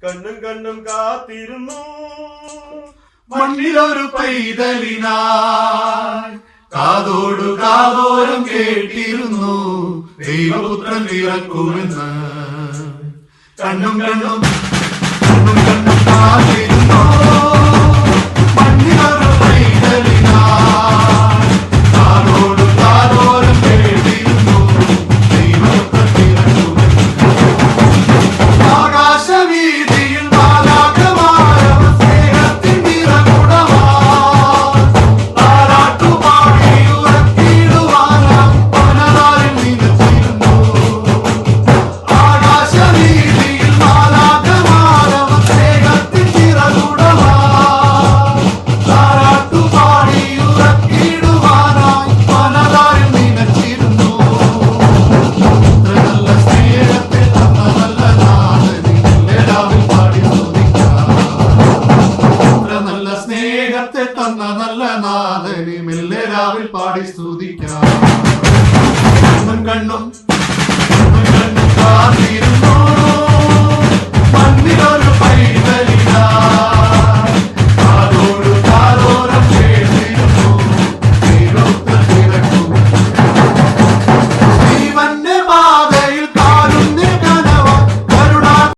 കണ്ണും കണ്ണും കാത്തിരുന്നു മണ്ണിലൊരു പൈതലിനായി കാതോടു കാതോരം കേട്ടിരുന്നു ദൈവപുത്രൻ പിറക്കുമെന്ന് കണ്ണും കണ്ണും കണ്ണും കണ്ണും കാത്തിരുന്നു മണ്ണിലൊരു പൈതലിനായി കാതോടു കാതോരം കേട്ടിരുന്നു ദൈവപുത്രൻ പിറക്കുമെന്ന് ആകാശവീതിയിൽ മാലാഖമാരവർ സ്നേഹത്തിൻ നിറകുടമായി താരാട്ടുപാടി ഉറക്കിടുവാനായി പനതാരിൽ നിലച്ചിരുന്നു. ആകാശവീതിയിൽ മാലാഖമാരവർ സ്നേഹത്തിൻ നിറകുടമായി താരാട്ടുപാടി ഉറക്കിടുവാനായി പനതാരിൽ നിലച്ചിരുന്നു. നല്ല സ്നേഹത്തെ തന്ന നല്ല നാഥനെ മെല്ലെ രാവിൽ പാടി സ്തുതിക്കാം. കണ്ണും കണ്ണും കാത്തിരുന്നു